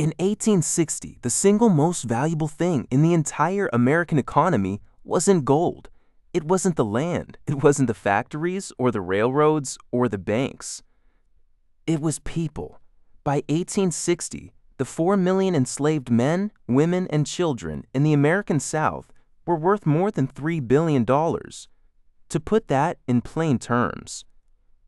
In 1860, the single most valuable thing in the entire American economy wasn't gold. It wasn't the land. It wasn't the factories or the railroads or the banks. It was people. By 1860, the 4 million enslaved men, women, and children in the American South were worth more than $3 billion. To put that in plain terms,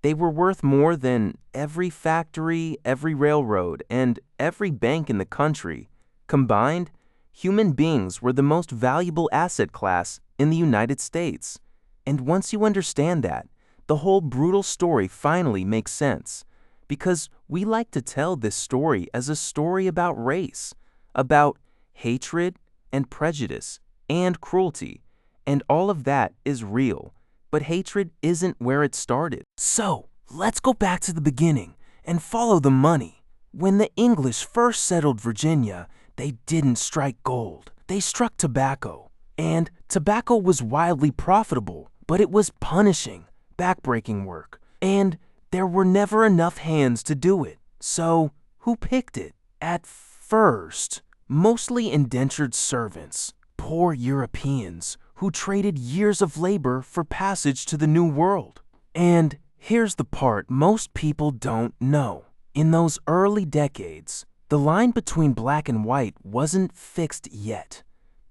they were worth more than every factory, every railroad, and every bank in the country. Combined, human beings were the most valuable asset class in the United States. And once you understand that, the whole brutal story finally makes sense. Because we like to tell this story as a story about race, about hatred and prejudice and cruelty, and all of that is real. But hatred isn't where it started. So, let's go back to the beginning and follow the money. When the English first settled Virginia, they didn't strike gold. They struck tobacco. And tobacco was wildly profitable, but it was punishing, backbreaking work. And there were never enough hands to do it. So, who picked it? At first, mostly indentured servants, poor Europeans, who traded years of labor for passage to the New World. And here's the part most people don't know. In those early decades, the line between black and white wasn't fixed yet.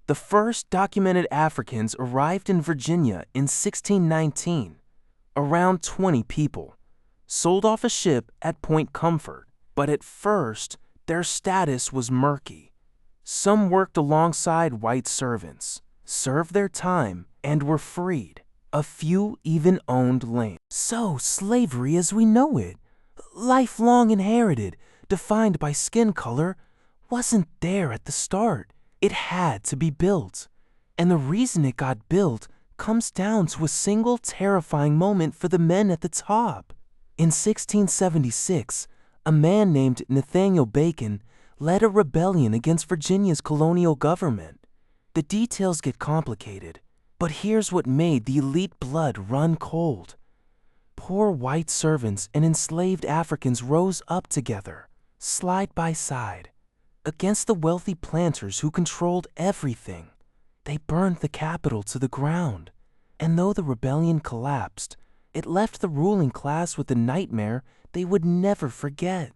The first documented Africans arrived in Virginia in 1619, around 20 people, sold off a ship at Point Comfort. But at first, their status was murky. Some worked alongside white servants, served their time, and were freed. A few even owned land. So, slavery as we know it, lifelong inherited, defined by skin color, wasn't there at the start. It had to be built. And the reason it got built comes down to a single terrifying moment for the men at the top. In 1676, a man named Nathaniel Bacon led a rebellion against Virginia's colonial government. The details get complicated, but here's what made the elite blood run cold. Poor white servants and enslaved Africans rose up together, side by side, against the wealthy planters who controlled everything. They burned the capital to the ground, and though the rebellion collapsed, it left the ruling class with a nightmare they would never forget.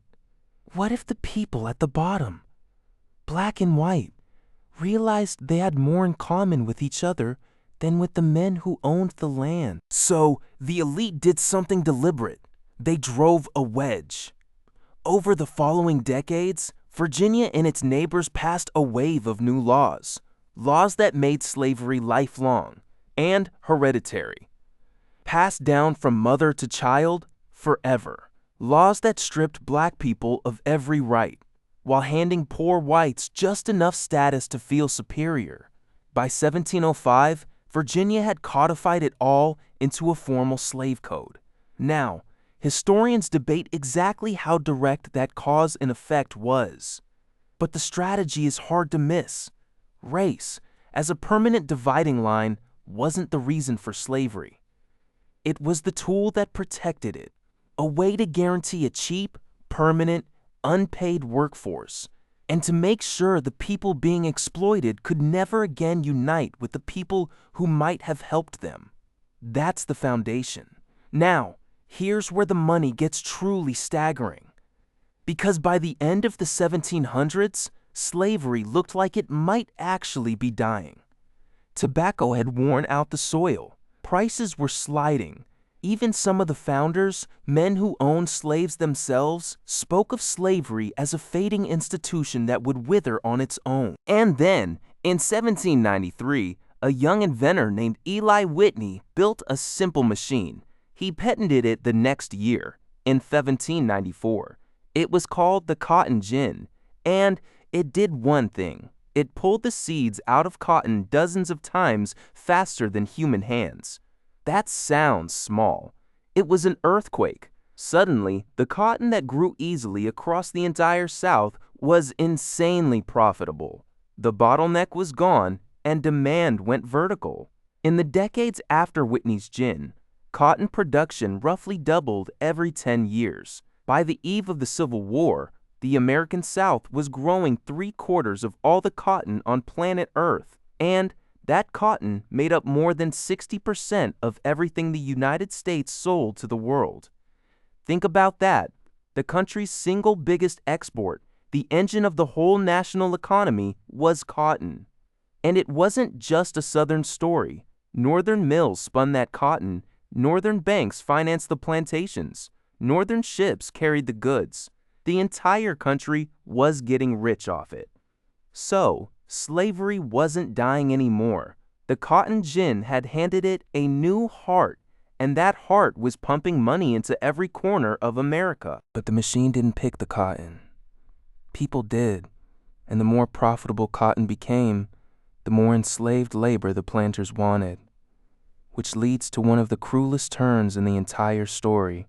What if the people at the bottom, black and white, realized they had more in common with each other than with the men who owned the land? So the elite did something deliberate. They drove a wedge. Over the following decades, Virginia and its neighbors passed a wave of new laws. Laws that made slavery lifelong and hereditary. Passed down from mother to child forever. Laws that stripped black people of every right, while handing poor whites just enough status to feel superior. By 1705, Virginia had codified it all into a formal slave code. Now, historians debate exactly how direct that cause and effect was. But the strategy is hard to miss. Race, as a permanent dividing line, wasn't the reason for slavery. It was the tool that protected it, a way to guarantee a cheap, permanent, unpaid workforce, and to make sure the people being exploited could never again unite with the people who might have helped them. That's the foundation. Now, here's where the money gets truly staggering. Because by the end of the 1700s, slavery looked like it might actually be dying. Tobacco had worn out the soil. Prices were sliding. Even some of the founders, men who owned slaves themselves, spoke of slavery as a fading institution that would wither on its own. And then, in 1793, a young inventor named Eli Whitney built a simple machine. He patented it the next year, in 1794. It was called the cotton gin, and it did one thing. It pulled the seeds out of cotton dozens of times faster than human hands. That sounds small. It was an earthquake. Suddenly, the cotton that grew easily across the entire South was insanely profitable. The bottleneck was gone, and demand went vertical. In the decades after Whitney's gin, cotton production roughly doubled every 10 years. By the eve of the Civil War, The American South was growing 3/4 of all the cotton on planet Earth, and that cotton made up more than 60% of everything the United States sold to the world. Think about that. The country's single biggest export, the engine of the whole national economy, was cotton. And it wasn't just a Southern story. Northern mills spun that cotton, Northern banks financed the plantations, Northern ships carried the goods. The entire country was getting rich off it. So, slavery wasn't dying anymore. The cotton gin had handed it a new heart, and that heart was pumping money into every corner of America. But the machine didn't pick the cotton. People did, and the more profitable cotton became, the more enslaved labor the planters wanted, which leads to one of the cruelest turns in the entire story.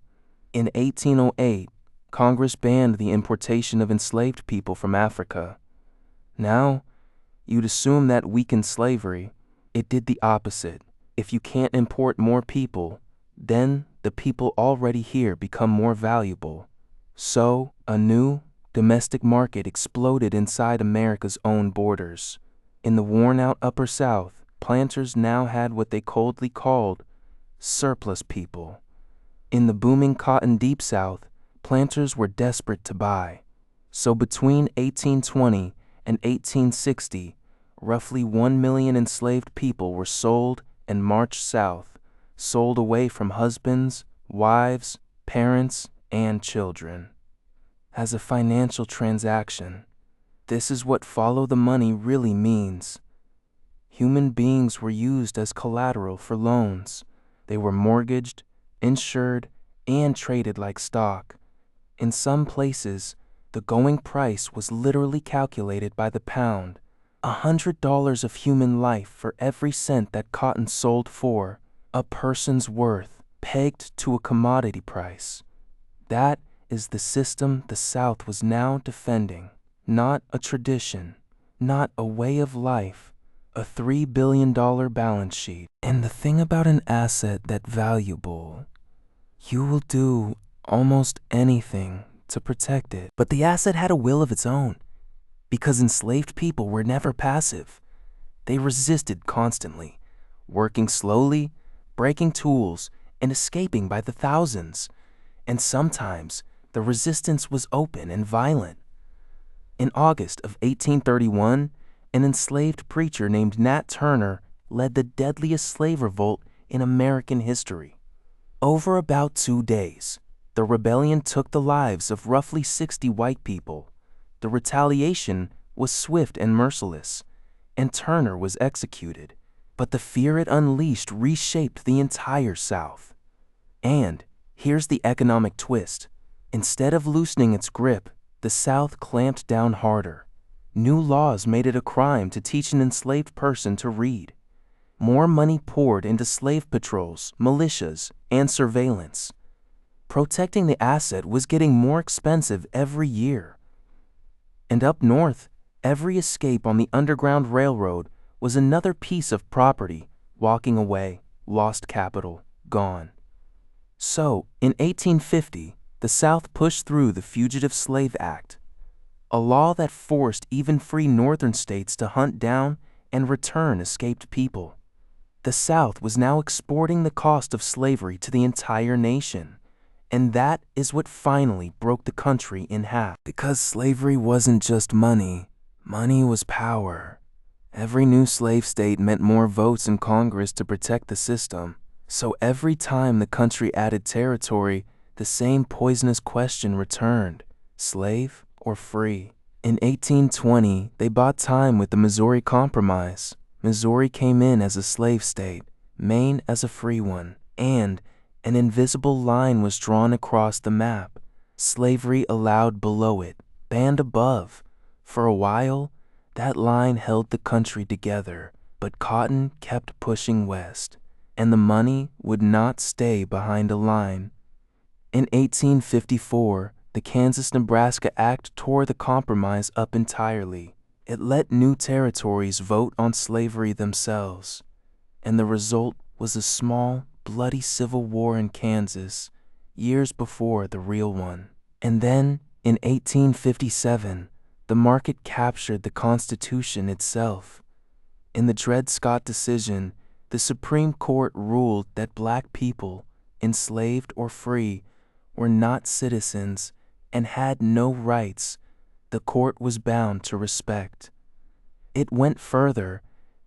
In 1808, Congress banned the importation of enslaved people from Africa. Now, you'd assume that weakened slavery. It did the opposite. If you can't import more people, then the people already here become more valuable. So, a new domestic market exploded inside America's own borders. In the worn-out Upper South, planters now had what they coldly called surplus people. In the booming cotton Deep South, planters were desperate to buy. So between 1820 and 1860, roughly 1 million enslaved people were sold and marched south, sold away from husbands, wives, parents, and children. As a financial transaction, this is what follow the money really means. Human beings were used as collateral for loans. They were mortgaged, insured, and traded like stock. In some places, the going price was literally calculated by the pound. $100 of human life for every cent that cotton sold for, a person's worth, pegged to a commodity price. That is the system the South was now defending. Not a tradition, not a way of life, a $3 billion balance sheet. And the thing about an asset that valuable, you will do almost anything to protect it. But the asset had a will of its own, because enslaved people were never passive. They resisted constantly, working slowly, breaking tools, and escaping by the thousands. And sometimes the resistance was open and violent. In August of 1831, an enslaved preacher named Nat Turner led the deadliest slave revolt in American history. Over about 2 days, the rebellion took the lives of roughly 60 white people. The retaliation was swift and merciless, and Turner was executed. But the fear it unleashed reshaped the entire South. And here's the economic twist. Instead of loosening its grip, the South clamped down harder. New laws made it a crime to teach an enslaved person to read. More money poured into slave patrols, militias, and surveillance. Protecting the asset was getting more expensive every year. And up north, every escape on the Underground Railroad was another piece of property walking away, lost capital, gone. So, in 1850, the South pushed through the Fugitive Slave Act, a law that forced even free northern states to hunt down and return escaped people. The South was now exporting the cost of slavery to the entire nation, and that is what finally broke the country in half. Because slavery wasn't just money, money was power. Every new slave state meant more votes in Congress to protect the system. So every time the country added territory, the same poisonous question returned: slave or free? In 1820, they bought time with the Missouri Compromise. Missouri came in as a slave state, Maine as a free one, and an invisible line was drawn across the map. Slavery allowed below it, banned above. For a while, that line held the country together, but cotton kept pushing west, and the money would not stay behind a line. In 1854, the Kansas-Nebraska Act tore the compromise up entirely. It let new territories vote on slavery themselves, and the result was a small, bloody civil war in Kansas, years before the real one. And then, In 1857, the market captured the Constitution itself. In the Dred Scott decision, the Supreme Court ruled that black people, enslaved or free, were not citizens and had no rights the court was bound to respect. It went further.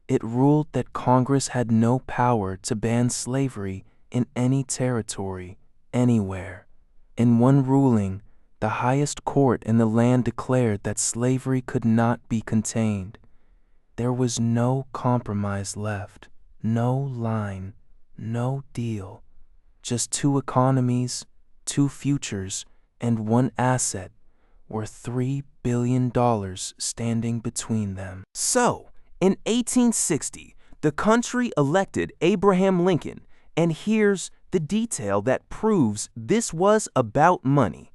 It ruled that Congress had no power to ban slavery in any territory, anywhere. In one ruling, the highest court in the land declared that slavery could not be contained. There was no compromise left, no line, no deal. Just two economies, two futures, and one asset worth $3 billion standing between them. So, in 1860, the country elected Abraham Lincoln, and here's the detail that proves this was about money.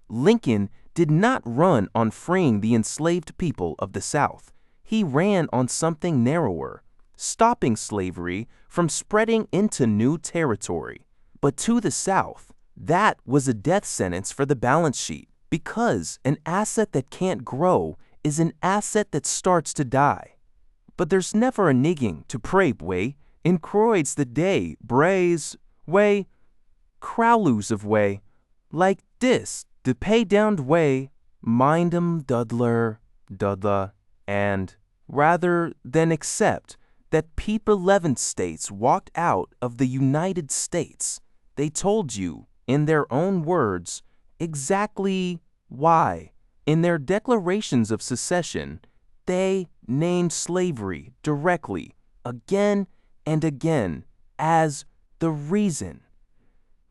Lincoln did not run on freeing the enslaved people of the South. He ran on something narrower, stopping slavery from spreading into new territory. But to the South, that was a death sentence for the balance sheet, because an asset that can't grow is an asset that starts to die. But there's never a nigging to pray way, in croids the day, brays, way, crowloos of way, like dis, the pay downed way, mind'em dudler, and rather than accept that people 11 states walked out of the United States, they told you, in their own words, exactly why. In their declarations of secession, they named slavery directly, again and again, as the reason.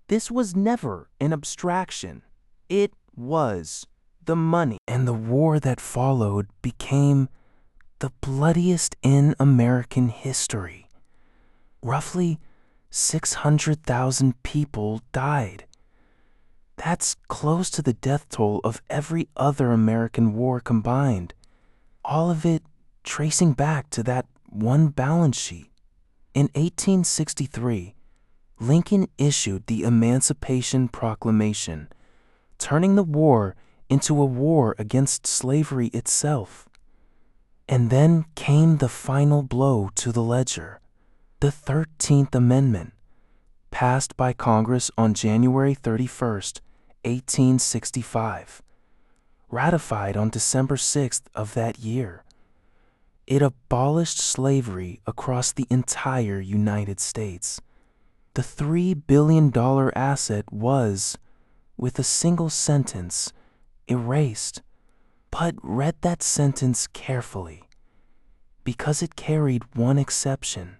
This was never an abstraction. It was the money. And the war that followed became the bloodiest in American history. Roughly 600,000 people died. That's close to the death toll of every other American war combined. All of it tracing back to that one balance sheet. In 1863, Lincoln issued the Emancipation Proclamation, turning the war into a war against slavery itself. And then came the final blow to the ledger, the 13th Amendment, passed by Congress on January 31st, 1865, ratified on December 6th of that year. It abolished slavery across the entire United States. The $3 billion asset was, with a single sentence, erased. But read that sentence carefully, because it carried one exception.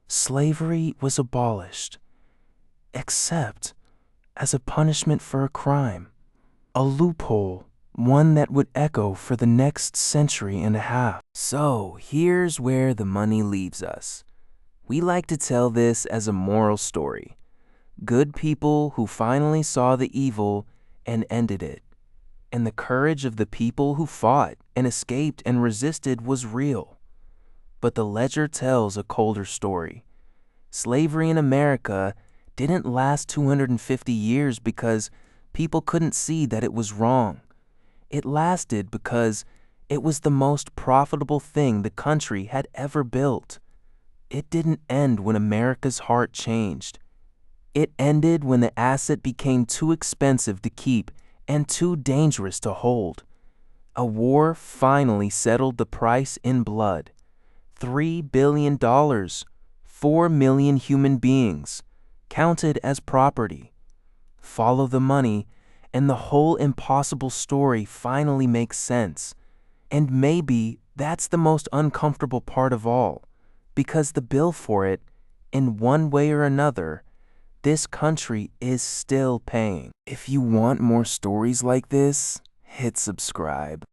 Slavery was abolished, except as a punishment for a crime, a loophole, one that would echo for the next century and a half. So here's where the money leaves us. We like to tell this as a moral story. Good people who finally saw the evil and ended it. And the courage of the people who fought and escaped and resisted was real. But the ledger tells a colder story. Slavery in America didn't last 250 years because people couldn't see that it was wrong. It lasted because it was the most profitable thing the country had ever built. It didn't end when America's heart changed. It ended when the asset became too expensive to keep and too dangerous to hold. A war finally settled the price in blood. $3 billion, 4 million human beings, counted as property. Follow the money, and the whole impossible story finally makes sense. And maybe that's the most uncomfortable part of all, because the bill for it, in one way or another, this country is still paying. If you want more stories like this, hit subscribe.